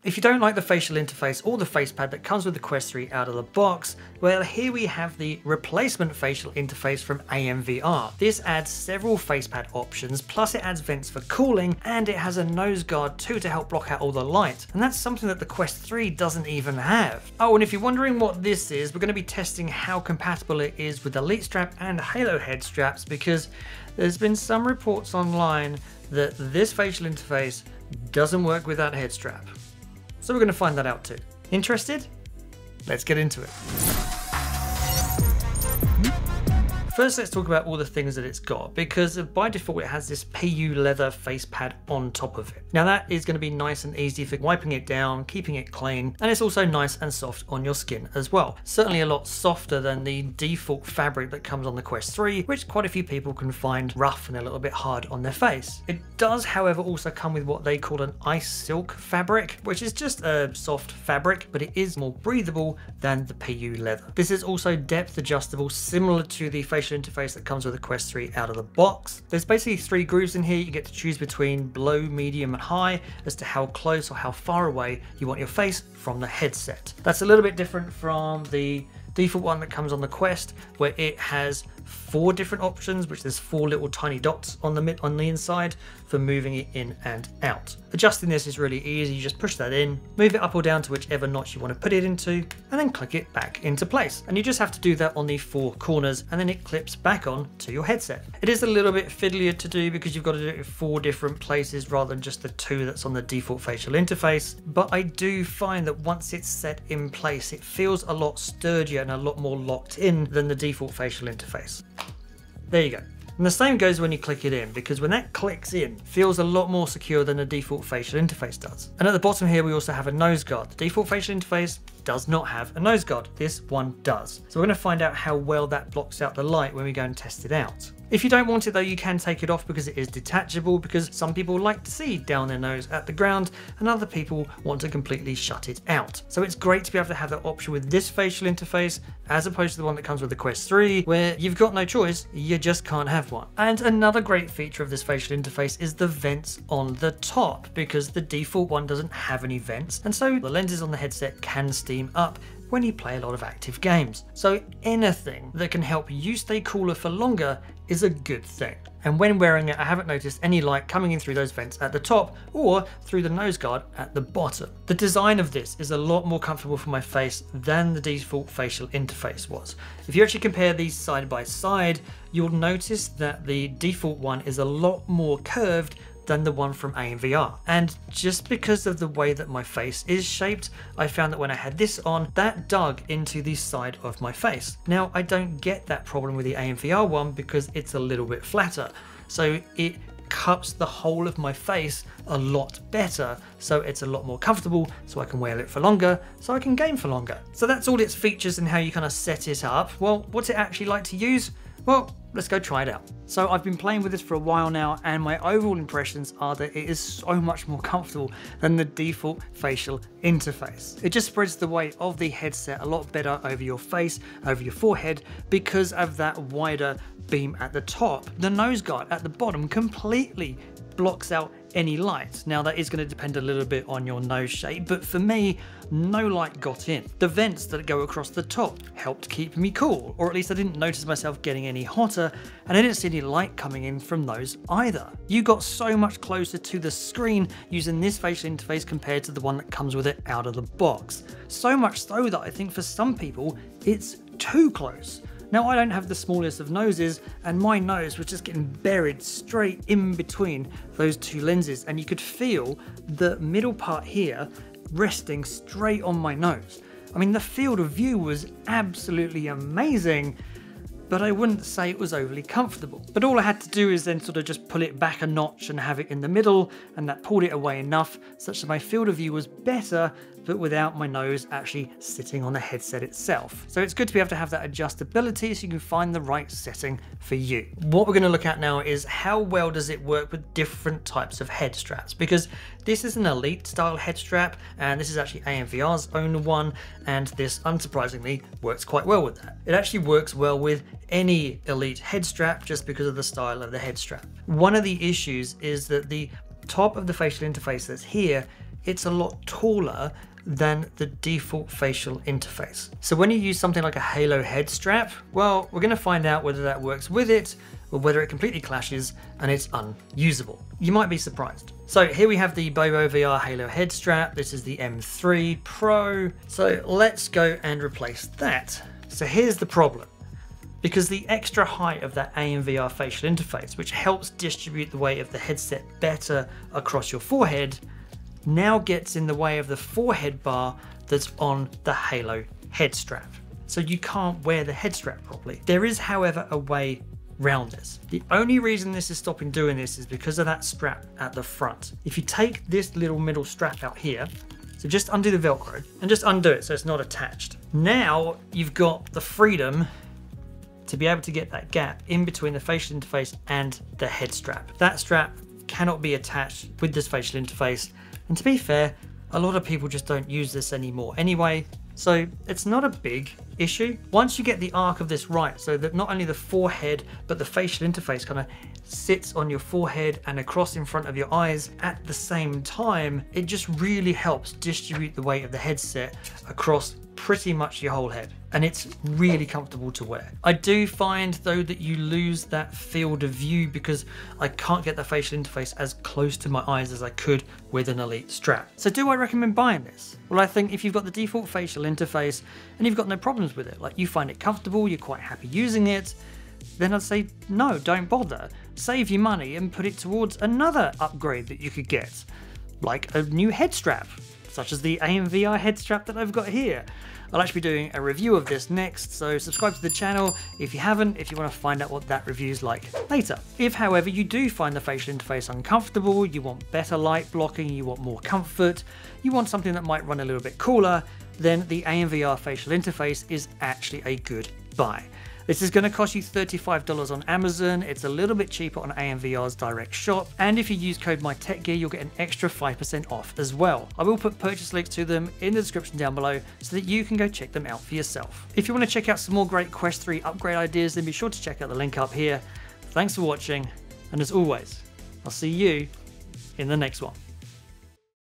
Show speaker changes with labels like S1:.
S1: If you don't like the facial interface or the facepad that comes with the Quest 3 out of the box, well, here we have the replacement facial interface from AMVR. This adds several facepad options, plus it adds vents for cooling, and it has a nose guard too to help block out all the light. And that's something that the Quest 3 doesn't even have. Oh, and if you're wondering what this is, we're going to be testing how compatible it is with Elite Strap and Halo head straps, because there's been some reports online that this facial interface doesn't work with that head strap. So we're going to find that out too. Interested? Let's get into it. First, let's talk about all the things that it's got, because by default it has this PU leather face pad on top of it. Now that is going to be nice and easy for wiping it down, keeping it clean, and it's also nice and soft on your skin as well. Certainly a lot softer than the default fabric that comes on the Quest 3, which quite a few people can find rough and a little bit hard on their face. It does, however, also come with what they call an ice silk fabric, which is just a soft fabric, but it is more breathable than the PU leather. This is also depth adjustable, similar to the facial interface that comes with the Quest 3 out of the box. There's basically 3 grooves in here. You get to choose between low, medium and high as to how close or how far away you want your face from the headset. That's a little bit different from the default one that comes on the Quest, where it has 4 different options, which there's 4 little tiny dots on the inside for moving it in and out. Adjusting this is really easy. You just push that in, move it up or down to whichever notch you want to put it into, and then click it back into place. And you just have to do that on the 4 corners, and then it clips back on to your headset. It is a little bit fiddlier to do because you've got to do it in 4 different places rather than just the 2 that's on the default facial interface. But I do find that once it's set in place, it feels a lot sturdier and a lot more locked in than the default facial interface. There you go. And the same goes when you click it in, because when that clicks in, it feels a lot more secure than the default facial interface does. And at the bottom here, we also have a nose guard. The default facial interface does not have a nose guard. This one does. So we're going to find out how well that blocks out the light when we go and test it out. If you don't want it though, you can take it off because it is detachable, because some people like to see down their nose at the ground and other people want to completely shut it out. So it's great to be able to have that option with this facial interface as opposed to the one that comes with the Quest 3, where you've got no choice, you just can't have one. And another great feature of this facial interface is the vents on the top, because the default one doesn't have any vents, and so the lenses on the headset can steam up when you play a lot of active games. So anything that can help you stay cooler for longer is a good thing. And when wearing it, I haven't noticed any light coming in through those vents at the top or through the nose guard at the bottom. The design of this is a lot more comfortable for my face than the default facial interface was. If you actually compare these side by side, you'll notice that the default one is a lot more curved than the one from AMVR. And just because of the way that my face is shaped, I found that when I had this on, that dug into the side of my face. Now, I don't get that problem with the AMVR one because it's a little bit flatter. So it cups the whole of my face a lot better, so it's a lot more comfortable, so I can wear it for longer, so I can game for longer. So that's all its features and how you kind of set it up. Well, what's it actually like to use? Well, let's go try it out. So I've been playing with this for a while now, and my overall impressions are that it is so much more comfortable than the default facial interface. It just spreads the weight of the headset a lot better over your face, over your forehead, because of that wider beam at the top. The nose guard at the bottom completely blocks out any light. Now that is going to depend a little bit on your nose shape, but for me, no light got in. The vents that go across the top helped keep me cool, or at least I didn't notice myself getting any hotter, and I didn't see any light coming in from those either. You got so much closer to the screen using this facial interface compared to the one that comes with it out of the box. So much so that I think for some people, it's too close. Now, I don't have the smallest of noses, and my nose was just getting buried straight in between those 2 lenses, and you could feel the middle part here resting straight on my nose. I mean, the field of view was absolutely amazing, but I wouldn't say it was overly comfortable. But all I had to do is then sort of just pull it back a notch and have it in the middle, and that pulled it away enough such that my field of view was better, but without my nose actually sitting on the headset itself. So it's good to be able to have that adjustability so you can find the right setting for you. What we're going to look at now is how well does it work with different types of head straps, because this is an Elite style head strap, and this is actually AMVR's own one, and this unsurprisingly works quite well with that. It actually works well with any Elite head strap just because of the style of the head strap. One of the issues is that the top of the facial interface that's here it's a lot taller than the default facial interface. So when you use something like a Halo head strap, well, we're going to find out whether that works with it or whether it completely clashes and it's unusable. You might be surprised. So here we have the Bobo VR Halo head strap. This is the M3 Pro. So let's go and replace that. So here's the problem. Because the extra height of that AMVR facial interface, which helps distribute the weight of the headset better across your forehead, now gets in the way of the forehead bar that's on the Halo head strap. So you can't wear the head strap properly. There is, however, a way around this. The only reason this is stopping doing this is because of that strap at the front. If you take this little middle strap out here, so just undo the Velcro and just undo it so it's not attached. Now you've got the freedom to be able to get that gap in between the facial interface and the head strap. That strap cannot be attached with this facial interface. And to be fair, a lot of people just don't use this anymore anyway, so it's not a big issue. Once you get the arc of this right, so that not only the forehead, but the facial interface kind of sits on your forehead and across in front of your eyes at the same time, it just really helps distribute the weight of the headset across pretty much your whole head. And it's really comfortable to wear. I do find though that you lose that field of view because I can't get the facial interface as close to my eyes as I could with an Elite strap. So do I recommend buying this? Well, I think if you've got the default facial interface and you've got no problems with it, like you find it comfortable, you're quite happy using it, then I'd say no, don't bother. Save your money and put it towards another upgrade that you could get, like a new head strap, such as the AMVR head strap that I've got here. I'll actually be doing a review of this next, so subscribe to the channel if you haven't, if you want to find out what that review's like later. If, however, you do find the facial interface uncomfortable, you want better light blocking, you want more comfort, you want something that might run a little bit cooler, then the AMVR facial interface is actually a good buy. This is going to cost you $35 on Amazon. It's a little bit cheaper on AMVR's direct shop. And if you use code MyTechGear, you'll get an extra 5% off as well. I will put purchase links to them in the description down below so that you can go check them out for yourself. If you want to check out some more great Quest 3 upgrade ideas, then be sure to check out the link up here. Thanks for watching. And as always, I'll see you in the next one.